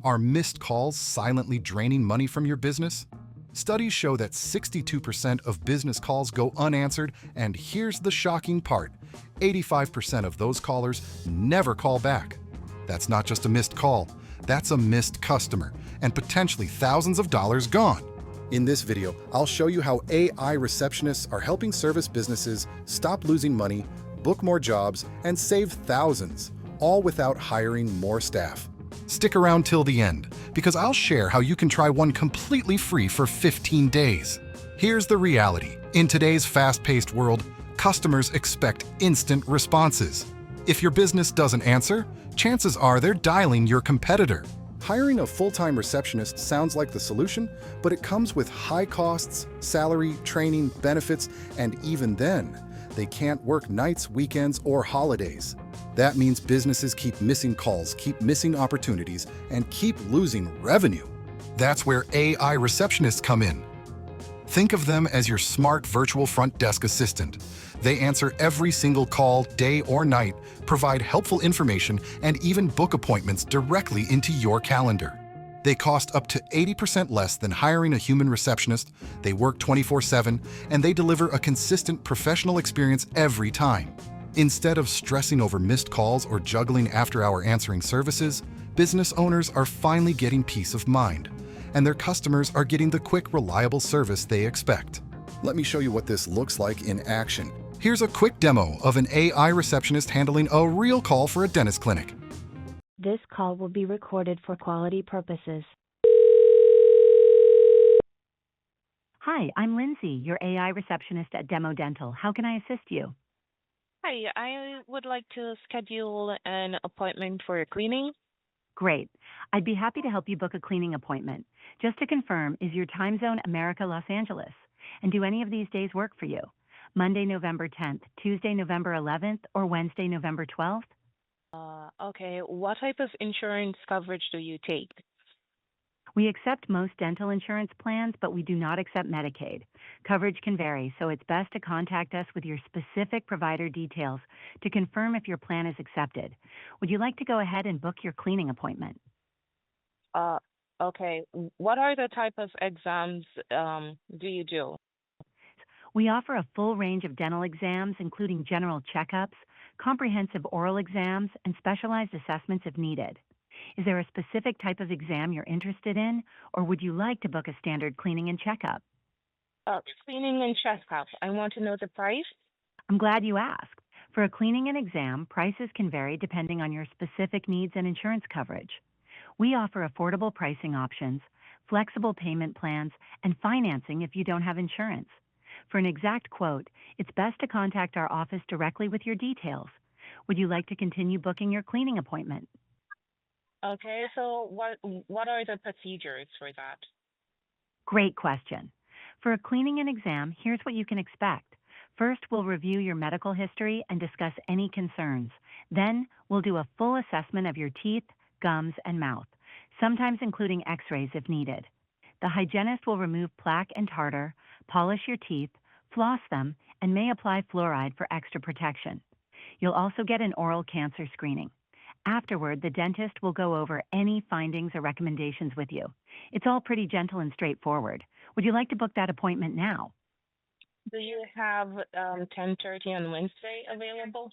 Are missed calls silently draining money from your business? Studies show that 62% of business calls go unanswered, and here's the shocking part: 85% of those callers never call back. That's not just a missed call, that's a missed customer, and potentially thousands of dollars gone. In this video, I'll show you how AI receptionists are helping service businesses stop losing money, book more jobs, and save thousands, all without hiring more staff. Stick around till the end, because I'll share how you can try one completely free for 15 days. Here's the reality. In today's fast-paced world, customers expect instant responses. If your business doesn't answer, chances are they're dialing your competitor. Hiring a full-time receptionist sounds like the solution, but it comes with high costs, salary, training, benefits, and even then, they can't work nights, weekends, or holidays. That means businesses keep missing calls, keep missing opportunities, and keep losing revenue. That's where AI receptionists come in. Think of them as your smart virtual front desk assistant. They answer every single call, day or night, provide helpful information, and even book appointments directly into your calendar. They cost up to 80% less than hiring a human receptionist, they work 24/7, and they deliver a consistent professional experience every time. Instead of stressing over missed calls or juggling after-hour answering services, business owners are finally getting peace of mind, and their customers are getting the quick, reliable service they expect. Let me show you what this looks like in action. Here's a quick demo of an AI receptionist handling a real call for a dentist clinic. This call will be recorded for quality purposes. Hi, I'm Lindsay, your AI receptionist at Demo Dental. How can I assist you? Hi, I would like to schedule an appointment for a cleaning. Great. I'd be happy to help you book a cleaning appointment. Just to confirm, is your time zone America, Los Angeles? And do any of these days work for you? Monday, November 10th, Tuesday, November 11th, or Wednesday, November 12th? Okay, what type of insurance coverage do you take? We accept most dental insurance plans, but we do not accept Medicaid. Coverage can vary, so it's best to contact us with your specific provider details to confirm if your plan is accepted. Would you like to go ahead and book your cleaning appointment? Okay, what are the type of exams do you do? We offer a full range of dental exams, including general checkups, comprehensive oral exams, and specialized assessments if needed. Is there a specific type of exam you're interested in, or would you like to book a standard cleaning and checkup? Cleaning and checkup. I want to know the price. I'm glad you asked. For a cleaning and exam, prices can vary depending on your specific needs and insurance coverage. We offer affordable pricing options, flexible payment plans, and financing if you don't have insurance. For an exact quote, it's best to contact our office directly with your details. Would you like to continue booking your cleaning appointment? Okay, so what are the procedures for that? Great question. For a cleaning and exam, here's what you can expect. First, we'll review your medical history and discuss any concerns. Then, we'll do a full assessment of your teeth, gums, and mouth, sometimes including x-rays if needed. The hygienist will remove plaque and tartar, polish your teeth, floss them, and may apply fluoride for extra protection. You'll also get an oral cancer screening. Afterward, the dentist will go over any findings or recommendations with you. It's all pretty gentle and straightforward. Would you like to book that appointment now? Do you have 10:30 on Wednesday available?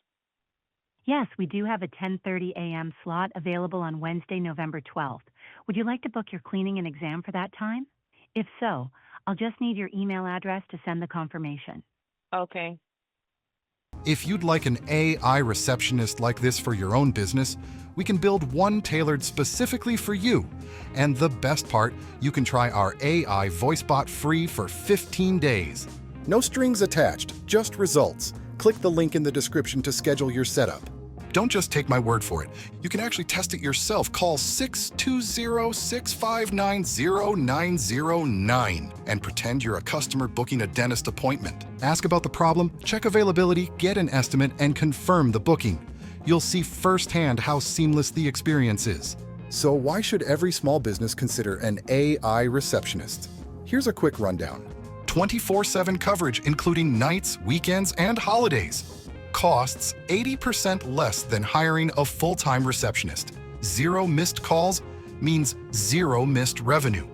Yes, we do have a 10:30 a.m. slot available on Wednesday, November 12th. Would you like to book your cleaning and exam for that time? If so, I'll just need your email address to send the confirmation. Okay. If you'd like an AI receptionist like this for your own business, we can build one tailored specifically for you. And the best part, you can try our AI voice bot free for 15 days. No strings attached, just results. Click the link in the description to schedule your setup. Don't just take my word for it. You can actually test it yourself. Call 620-659-0909 and pretend you're a customer booking a dentist appointment. Ask about the problem, check availability, get an estimate, and confirm the booking. You'll see firsthand how seamless the experience is. So why should every small business consider an AI receptionist? Here's a quick rundown. 24/7 coverage including nights, weekends, and holidays. Costs 80% less than hiring a full-time receptionist. 0 missed calls, means zero missed revenue.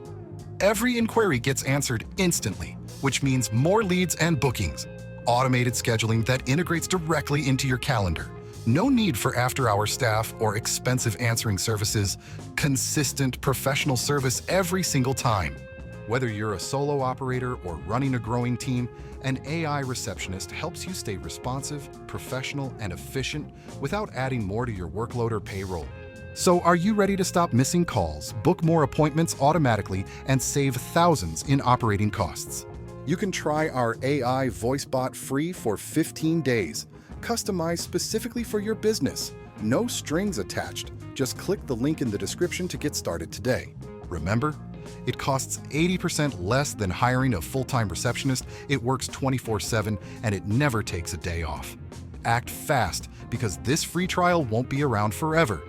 Every inquiry gets answered instantly, which means more leads and bookings. Automated scheduling that integrates directly into your calendar. No need for after-hour staff or expensive answering services. Consistent professional service every single time. Whether you're a solo operator or running a growing team, an AI receptionist helps you stay responsive, professional, and efficient without adding more to your workload or payroll. So are you ready to stop missing calls, book more appointments automatically, and save thousands in operating costs? You can try our AI voice bot free for 15 days, customized specifically for your business. No strings attached. Just click the link in the description to get started today. Remember, it costs 80% less than hiring a full-time receptionist, it works 24/7, and it never takes a day off. Act fast, because this free trial won't be around forever.